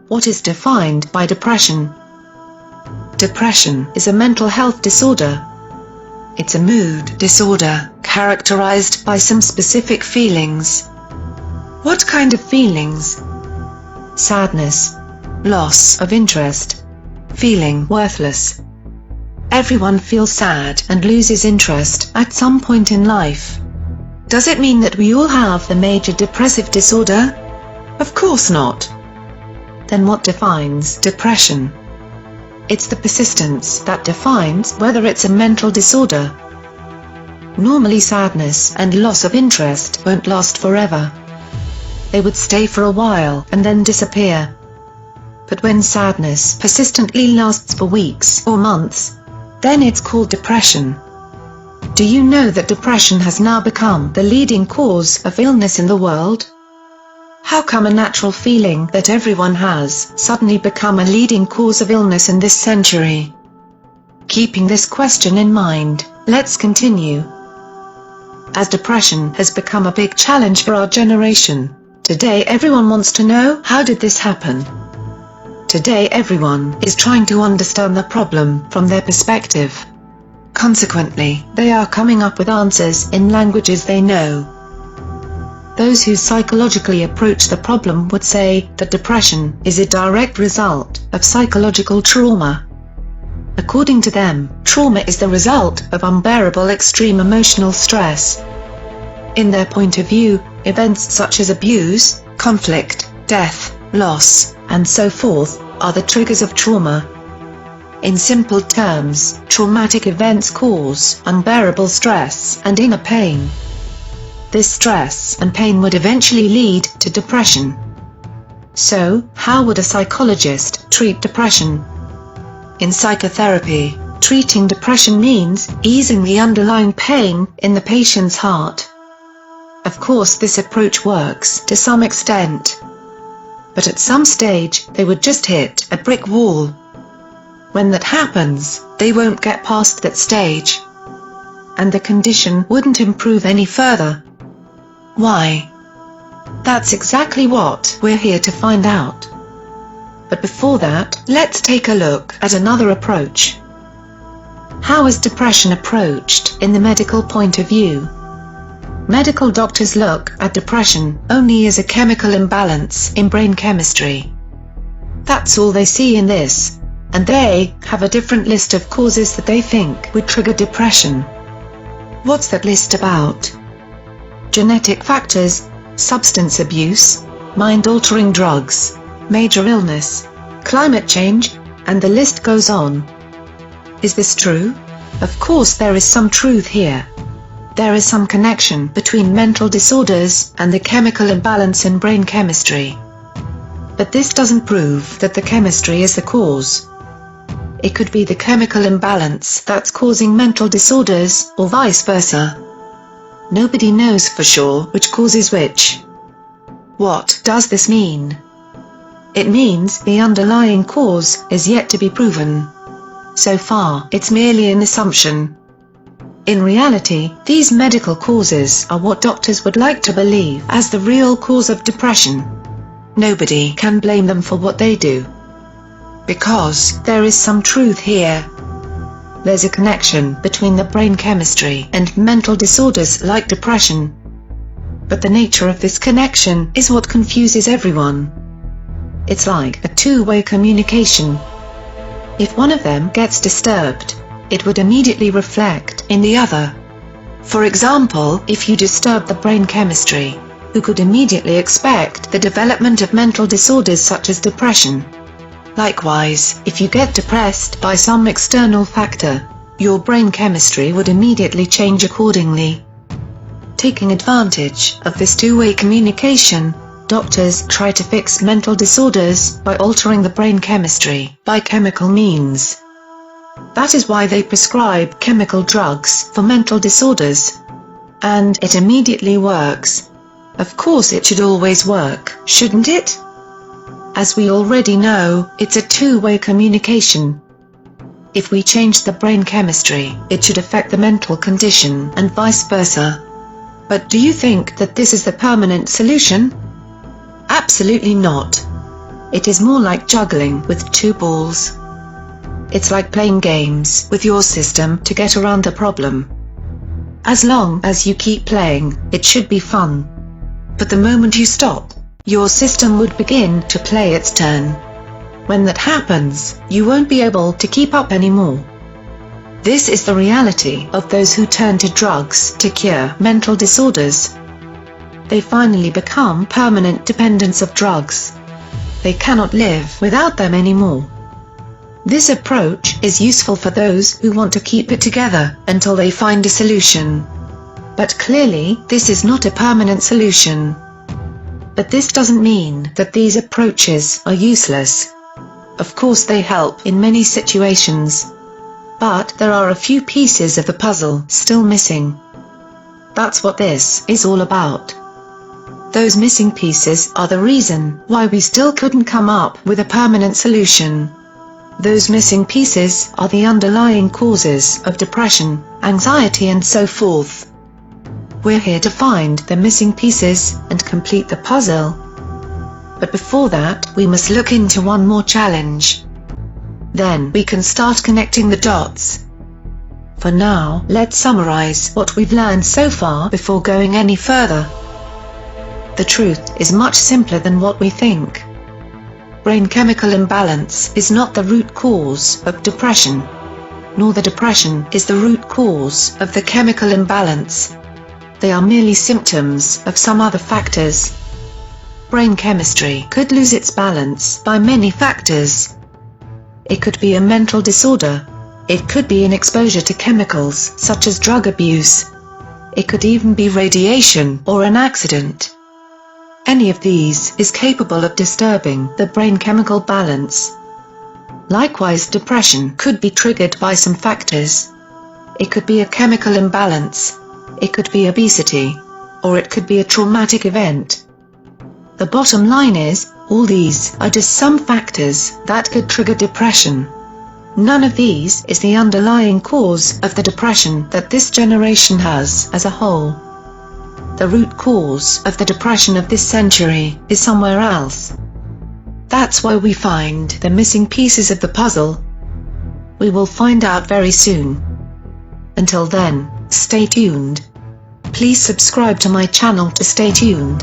what is defined by depression? Depression is a mental health disorder. It's a mood disorder, characterized by some specific feelings. What kind of feelings? Sadness, loss of interest, feeling worthless. Everyone feels sad and loses interest at some point in life. Does it mean that we all have the major depressive disorder? Of course not. Then what defines depression? It's the persistence that defines whether it's a mental disorder. Normally sadness and loss of interest won't last forever. They would stay for a while and then disappear. But when sadness persistently lasts for weeks or months, then it's called depression. Do you know that depression has now become the leading cause of illness in the world? How come a natural feeling that everyone has suddenly become a leading cause of illness in this century? Keeping this question in mind, let's continue. As depression has become a big challenge for our generation, today everyone wants to know, how did this happen? Today everyone is trying to understand the problem from their perspective. Consequently, they are coming up with answers in languages they know. Those who psychologically approach the problem would say that depression is a direct result of psychological trauma. According to them, trauma is the result of unbearable extreme emotional stress. In their point of view, events such as abuse, conflict, death, loss, and so forth, are the triggers of trauma. In simple terms, traumatic events cause unbearable stress and inner pain. This stress and pain would eventually lead to depression. So, how would a psychologist treat depression? In psychotherapy, treating depression means easing the underlying pain in the patient's heart. Of course, this approach works to some extent. But at some stage, they would just hit a brick wall. When that happens, they won't get past that stage. And the condition wouldn't improve any further. Why? That's exactly what we're here to find out. But before that, let's take a look at another approach. How is depression approached in the medical point of view? Medical doctors look at depression only as a chemical imbalance in brain chemistry. That's all they see in this, and they have a different list of causes that they think would trigger depression. What's that list about? Genetic factors, substance abuse, mind-altering drugs, major illness, climate change, and the list goes on. Is this true? Of course there is some truth here. There is some connection between mental disorders and the chemical imbalance in brain chemistry. But this doesn't prove that the chemistry is the cause. It could be the chemical imbalance that's causing mental disorders, or vice versa. Nobody knows for sure which causes which. What does this mean? It means the underlying cause is yet to be proven. So far, it's merely an assumption. In reality, these medical causes are what doctors would like to believe as the real cause of depression. Nobody can blame them for what they do. Because there is some truth here. There's a connection between the brain chemistry and mental disorders like depression. But the nature of this connection is what confuses everyone. It's like a two-way communication. If one of them gets disturbed, it would immediately reflect in the other. For example, if you disturb the brain chemistry, you could immediately expect the development of mental disorders such as depression. Likewise, if you get depressed by some external factor, your brain chemistry would immediately change accordingly. Taking advantage of this two-way communication, doctors try to fix mental disorders by altering the brain chemistry by chemical means. That is why they prescribe chemical drugs for mental disorders. And it immediately works. Of course it should always work, shouldn't it? As we already know, it's a two-way communication. If we change the brain chemistry, it should affect the mental condition and vice versa. But do you think that this is the permanent solution? Absolutely not. It is more like juggling with two balls. It's like playing games with your system to get around a problem. As long as you keep playing, it should be fun. But the moment you stop, your system would begin to play its turn. When that happens, you won't be able to keep up anymore. This is the reality of those who turn to drugs to cure mental disorders. They finally become permanent dependents of drugs. They cannot live without them anymore. This approach is useful for those who want to keep it together until they find a solution. But clearly, this is not a permanent solution. But this doesn't mean that these approaches are useless. Of course they help in many situations. But there are a few pieces of the puzzle still missing. That's what this is all about. Those missing pieces are the reason why we still couldn't come up with a permanent solution. Those missing pieces are the underlying causes of depression, anxiety and so forth. We're here to find the missing pieces and complete the puzzle. But before that, we must look into one more challenge. Then we can start connecting the dots. For now, let's summarize what we've learned so far before going any further. The truth is much simpler than what we think. Brain chemical imbalance is not the root cause of depression, nor the depression is the root cause of the chemical imbalance. They are merely symptoms of some other factors. Brain chemistry could lose its balance by many factors. It could be a mental disorder. It could be an exposure to chemicals such as drug abuse. It could even be radiation or an accident. Any of these is capable of disturbing the brain chemical balance. Likewise, depression could be triggered by some factors. It could be a chemical imbalance. It could be obesity. Or it could be a traumatic event. The bottom line is, all these are just some factors that could trigger depression. None of these is the underlying cause of the depression that this generation has as a whole. The root cause of the depression of this century is somewhere else. That's why we find the missing pieces of the puzzle. We will find out very soon. Until then, stay tuned. Please subscribe to my channel to stay tuned.